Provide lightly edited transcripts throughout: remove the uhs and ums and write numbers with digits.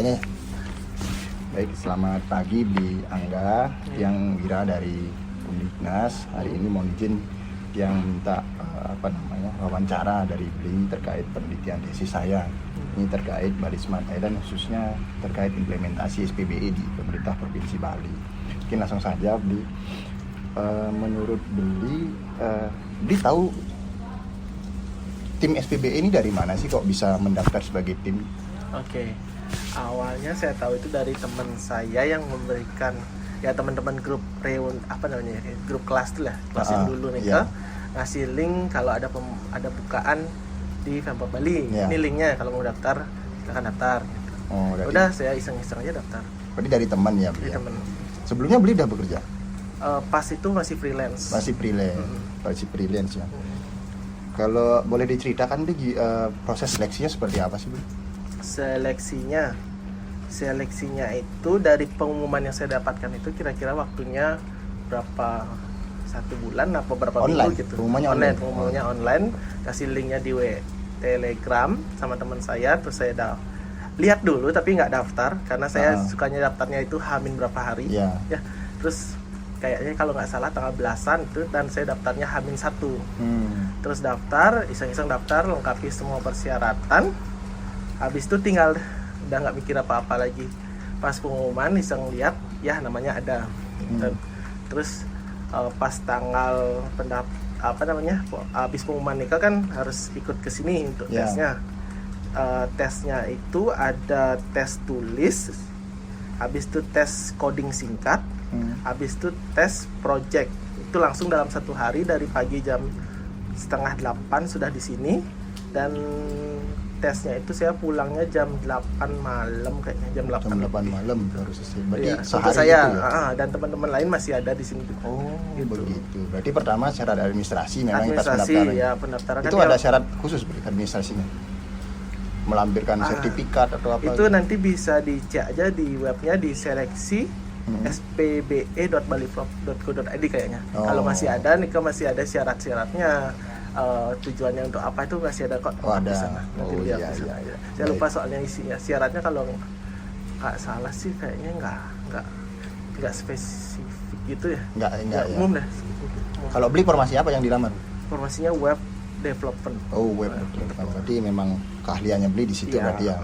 kayaknya. Baik, selamat pagi Bli Angga yang Wira dari Undiknas. Hari ini mohon izin yang minta wawancara dari Bli terkait penelitian tesis saya. Ini terkait Bali Smart Island, khususnya terkait implementasi SPBE di pemerintah Provinsi Bali. Mungkin langsung saja Bli. Menurut Bli tahu tim SPBE ini dari mana sih kok bisa mendaftar sebagai tim? Oke. Awalnya saya tahu itu dari teman saya yang memberikan, ya teman-teman grup grup kelas tuh lah, kelas yang dulu nih, iya. ngasih link kalau ada bukaan di Pemprov Bali. Iya. Ini linknya, kalau mau daftar silakan daftar. Gitu. Udah saya iseng-iseng aja daftar. Berarti dari teman ya, Bli? Dari teman. Sebelumnya Bli udah bekerja? Pas itu masih freelance. Masih freelance ya. Kalau boleh diceritakan Bli, proses seleksinya seperti apa sih Bli? Seleksinya itu dari pengumuman yang saya dapatkan itu kira-kira waktunya berapa, 1 bulan apa berapa online, minggu gitu. Pengumumannya online, kasih linknya di Telegram sama teman saya, terus saya lihat dulu tapi nggak daftar karena saya sukanya daftarnya itu hamin berapa hari. Ya, terus kayaknya kalau nggak salah tanggal belasan itu, dan saya daftarnya hamin 1. Terus daftar, iseng-iseng daftar, lengkapi semua persyaratan. Habis itu tinggal udah nggak mikir apa-apa lagi. Pas pengumuman iseng lihat, ya namanya ada. Terus pas tanggal habis pengumuman nikah kan harus ikut ke sini untuk tesnya. Tesnya itu ada tes tulis, habis itu tes coding singkat, habis itu tes project. Itu langsung dalam 1 hari dari pagi jam 7:30 sudah di sini, dan tesnya itu saya pulangnya jam 8 malam kayaknya, jam 8 malam harus selesai. Berarti untuk saya dan teman-teman lain masih ada di sini. Gitu. Begitu. Berarti pertama syarat administrasi memang pas pendaftaran. Ya, pendaftaran itu ada syarat khusus bagi administrasinya. Melampirkan sertifikat atau apa? Itu nanti bisa dicek aja di webnya, di seleksi spbe.baliprop.co.id kayaknya. Kalau masih ada syarat-syaratnya. Tujuannya untuk apa itu masih ada kok. Ada. Nanti lihat di sana. Saya lupa soalnya isinya. Syaratnya kalau nggak salah sih kayaknya nggak spesifik gitu ya. Nggak umum dah. Kalau Bli formasi apa yang dilamar? Formasinya web development. Web development. Berarti memang keahliannya Bli di situ berarti ya.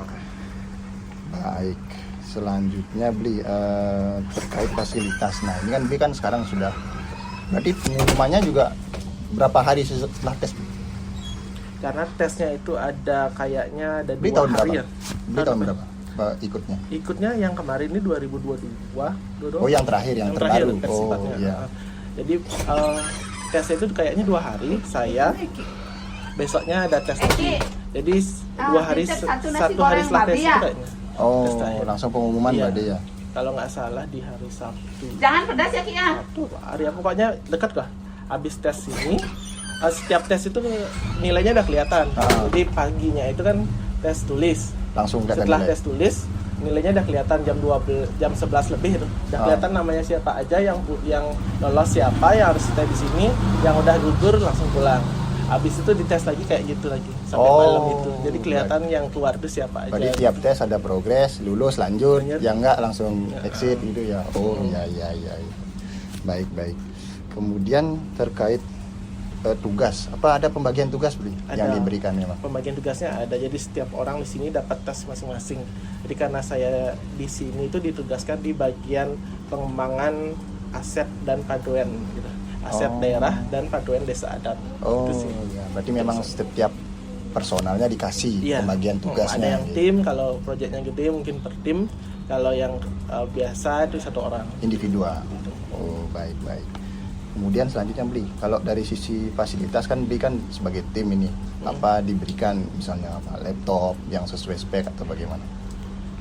Baik. Selanjutnya Bli terkait fasilitas. Nah ini kan Bli kan sekarang sudah. Berarti pengumumannya juga berapa hari setelah tes? Karena tesnya itu ada kayaknya ada 2 hari ya. Beli tahun berapa ikutnya? Ikutnya yang kemarin ini 2022. Yang terakhir, yang terbaru. Iya. Jadi tesnya itu kayaknya 2 hari. Saya besoknya ada tes lagi. Jadi 2 hari, 1 hari setelah tes itu kayaknya. Langsung pengumuman berarti ya. Kalau nggak salah di hari Sabtu. Jangan pedas ya Ki ya. Hari aku pokoknya dekat kah? Habis tes ini, setiap tes itu nilainya udah kelihatan. Jadi paginya itu kan tes tulis. Langsung setelah tes tulis, nilainya udah kelihatan jam 11 lebih itu. Udah kelihatan namanya siapa aja, yang lolos siapa, yang harus stay di sini, yang udah gugur langsung pulang. Habis itu dites lagi kayak gitu lagi sampai malam itu. Jadi kelihatan yang keluar itu siapa aja. Berarti tiap tes ada progres, lulus, lanjut, yang enggak langsung exit gitu ya. Iya. Baik. Kemudian terkait tugas, apa ada pembagian tugas Bli yang diberikan memang? Pembagian tugasnya ada, jadi setiap orang di sini dapat tes masing-masing. Jadi karena saya di sini itu ditugaskan di bagian pengembangan aset dan paduan gitu. Aset daerah dan paduan desa adat. Berarti memang setiap personalnya dikasih pembagian tugasnya. Ada yang tim, kalau proyeknya gede mungkin per tim, kalau yang biasa itu 1 orang. Individual. Gitu. Baik. Kemudian selanjutnya Bli, kalau dari sisi fasilitas kan Bli kan sebagai tim ini apa diberikan misalnya laptop yang sesuai spek atau bagaimana?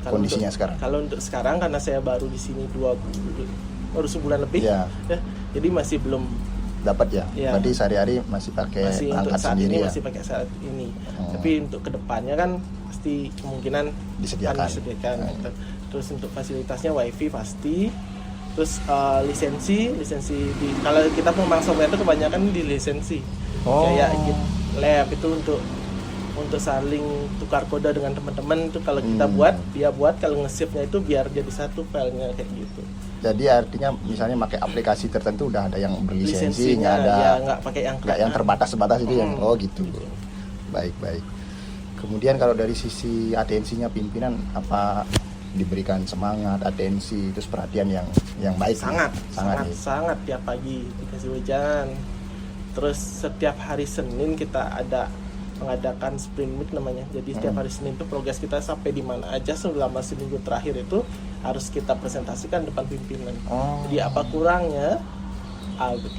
Kondisinya sekarang? Kalau untuk sekarang karena saya baru di sini baru sebulan lebih, jadi masih belum dapat ya. Berarti sehari-hari masih pakai perangkat sendiri ya. Masih pakai saat ini. Tapi untuk kedepannya kan pasti kemungkinan disediakan. Terus untuk fasilitasnya wifi pasti. Terus lisensi kalau kita pengembang software itu kebanyakan di lisensi. Kayak GitLab itu untuk untuk saling tukar kode dengan teman-teman itu kalau kita buat, dia buat, kalau nge-save-nya itu biar jadi satu filenya kayak gitu. Jadi artinya misalnya pakai aplikasi tertentu udah ada yang berlisensi, nggak ada ya, nggak pakai yang terbatas-batas itu yang gitu. Baik. Kemudian kalau dari sisi atensinya pimpinan, apa diberikan semangat, atensi, terus perhatian yang baik? Sangat tiap pagi dikasih hujan. Terus setiap hari Senin kita ada mengadakan sprint meet namanya. Jadi setiap hari Senin itu progres kita sampai di mana aja selama seminggu terakhir itu harus kita presentasikan depan pimpinan. Jadi apa kurangnya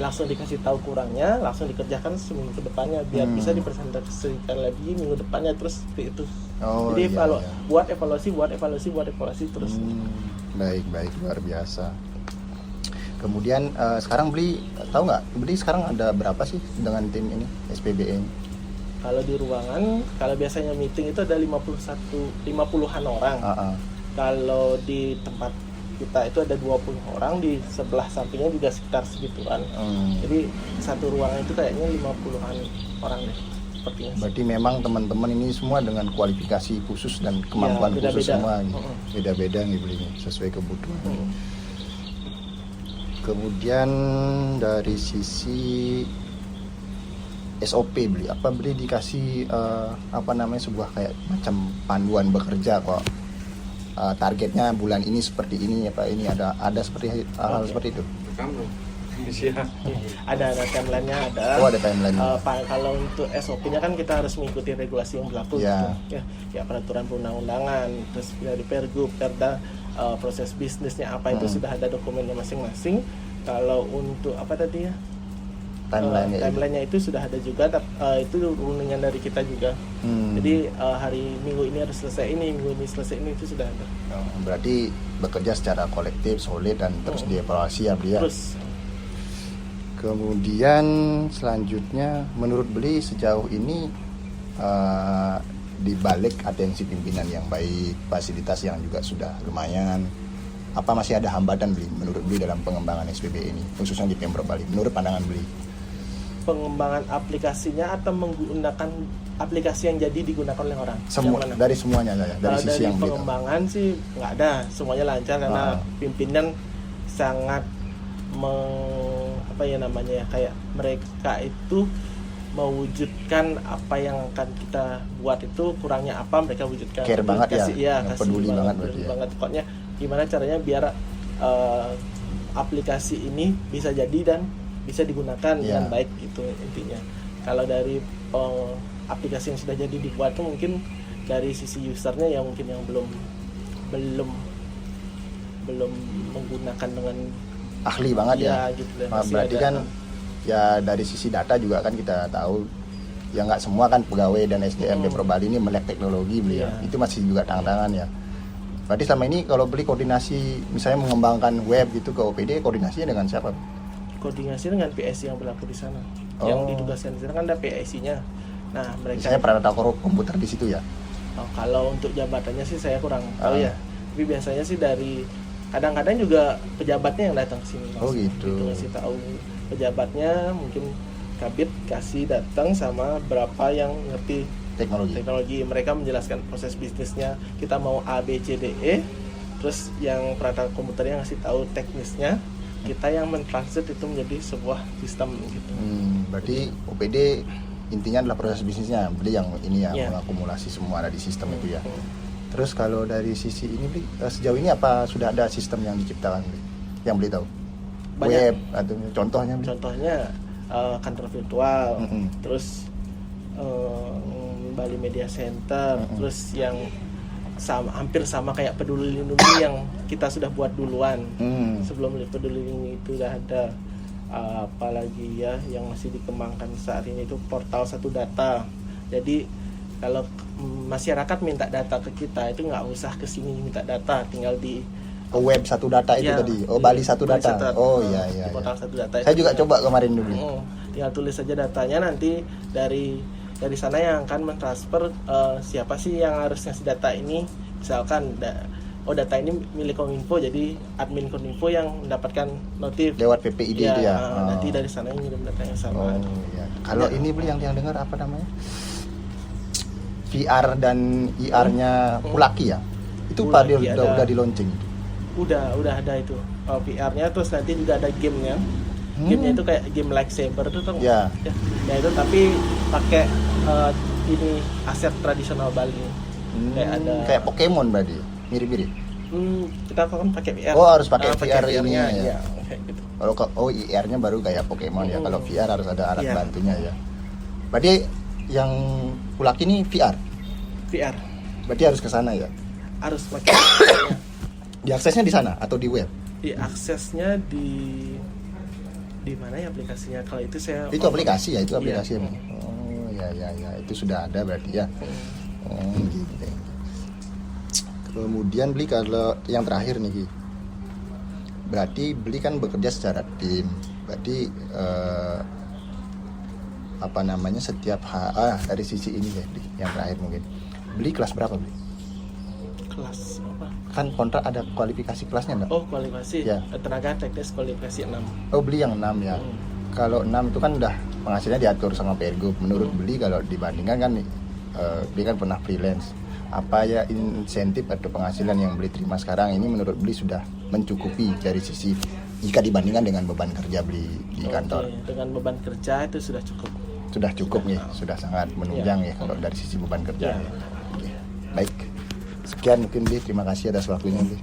langsung dikasih tahu kurangnya, langsung dikerjakan seminggu ke depannya biar bisa dipresentasikan lagi minggu depannya terus seperti itu. Jadi buat evaluasi terus. Baik, luar biasa. Kemudian sekarang tahu nggak sekarang ada berapa sih dengan tim ini SPBE ini? Kalau di ruangan, kalau biasanya meeting itu ada 50-an orang. Kalau di tempat kita itu ada 20 orang, di sebelah sampingnya juga sekitar segituan. Jadi satu ruangan itu kayaknya 50-an orang deh sepertinya. Berarti memang teman-teman ini semua dengan kualifikasi khusus dan kemampuan khusus semua gitu. Beda-beda nih belinya sesuai kebutuhan. Kemudian dari sisi SOP beli dikasih sebuah kayak macam panduan bekerja kok, targetnya bulan ini seperti ini ini ada seperti hal seperti itu. Ada timelinenya ada. Ada timelinenya. Kalau untuk SOP-nya kan kita harus mengikuti regulasi yang berlaku gitu. Ya peraturan perundang-undangan, terus dari Pergub, Perda, proses bisnisnya apa itu sudah ada dokumennya masing-masing. Kalau untuk apa tadi ya? Timeline-nya itu sudah ada juga, itu runingan dari kita juga. Jadi hari minggu ini harus selesai ini, minggu ini selesai ini, itu sudah ada. Berarti bekerja secara kolektif, solid dan terus dievaluasi ya beli ya. Terus. Kemudian selanjutnya menurut beli sejauh ini di balik atensi pimpinan yang baik, fasilitas yang juga sudah lumayan, apa masih ada hambatan beli menurut beli dalam pengembangan SPBE ini khususnya di Pemprov Bali menurut pandangan beli? Pengembangan aplikasinya atau menggunakan aplikasi yang jadi digunakan oleh orang? Dari semuanya ya, dari sisi yang pengembangan sih nggak ada, semuanya lancar karena pimpinan sangat kayak mereka itu mewujudkan apa yang akan kita buat itu, kurangnya apa mereka wujudkan. Care banget peduli banget pokoknya gimana caranya biar aplikasi ini bisa jadi dan bisa digunakan dengan baik gitu intinya. Kalau dari aplikasi yang sudah jadi dibuat itu mungkin dari sisi usernya yang mungkin yang belum menggunakan dengan ahli banget gitu. Berarti kan ya dari sisi data juga kan kita tahu ya nggak semua kan pegawai dan SDM Pemprov Bali ini melek teknologi beli itu masih juga tantangan ya. Berarti selama ini kalau beli koordinasi misalnya mengembangkan web gitu ke OPD, koordinasinya dengan siapa? Koordinasi dengan PSI yang berlaku di sana. Yang ditugaskan di sana kan ada PSI-nya. Nah, mereka saya pernah tahu komputer di situ ya. Kalau untuk jabatannya sih saya kurang tahu ya. Tapi biasanya sih dari kadang-kadang juga pejabatnya yang datang ke sini. Gitu. Ngasih tahu pejabatnya, mungkin Kabid kasih datang sama berapa yang ngerti teknologi. Mereka menjelaskan proses bisnisnya, kita mau A, B, C, D, E. Terus yang peralatan komputer yang ngasih tahu teknisnya, kita yang mentranslate itu menjadi sebuah sistem gitu. Berarti OPD intinya adalah proses bisnisnya, beli yang ini mengakumulasi semua ada di sistem itu ya. Terus kalau dari sisi ini beli sejauh ini apa sudah ada sistem yang diciptakan beli? Yang beli tahu? Banyak. Web atau contohnya beli? Contohnya kantor virtual, terus Bali Media Center, terus yang hampir sama kayak Peduli Lindungi yang kita sudah buat duluan. Sebelum Peduli Lindungi itu udah ada apalagi ya yang masih dikembangkan saat ini itu portal Satu Data. Jadi kalau masyarakat minta data ke kita itu nggak usah kesini minta data, tinggal di web Satu Data itu tadi. Bali Satu Data. Iya. Portal Satu Data. Saya juga coba kemarin dulu. Tinggal tulis saja datanya, nanti dari sana yang akan mentransfer siapa sih yang harus ngasih data ini. Misalkan data ini milik Kominfo, jadi admin Kominfo yang mendapatkan notif lewat PPID itu ya. Nanti dari sana yang ngirim data yang sama. Kalau ini beli yang dengar apa namanya? VR dan IR-nya Pulaki ya? Itu pada udah di launching. Udah ada itu. VR-nya, terus nanti juga ada game-nya. Game-nya itu kayak game lightsaber itu tuh. Ya. Ya itu tapi pakai ini aset tradisional Bali. Kayak Pokemon berarti. Mirip-mirip. Kita kan pakai VR. Oh, harus pakai VR ininya ya. Iya, kayak gitu. Kalau IR-nya baru kayak Pokemon ya. Kalau VR harus ada alat bantunya ya. Berarti yang Pulaki ini VR. Berarti harus ke sana ya. Harus pakai. Diaksesnya di sana atau di web? Diaksesnya di mana ya aplikasinya? Kalau itu saya itu aplikasi ya, itu aplikasi ya. Oh ya, itu sudah ada berarti ya. Gitu. Kemudian beli kalau yang terakhir nih, berarti beli kan bekerja secara tim. Berarti setiap dari sisi ini ya, beli yang terakhir mungkin. Beli kelas berapa beli? Kelas apa? Kan kontrak ada kualifikasi kelasnya enggak? Oh, kualifikasi. Ya. Tenaga teknis kualifikasi 6. Oh, beli yang 6 ya. Kalau 6 itu kan udah penghasilannya diatur sama Pergub. Menurut beli kalau dibandingkan kan beli kan pernah freelance. Apa ya insentif atau penghasilan yang beli terima sekarang ini menurut beli sudah mencukupi dari sisi jika dibandingkan dengan beban kerja beli di kantor? Dengan beban kerja itu sudah cukup. Sudah cukup nih, sudah sangat menunjang ya kalau dari sisi beban kerja. Ya. Baik. Sekian mungkin Bi, terima kasih atas waktunya Bi.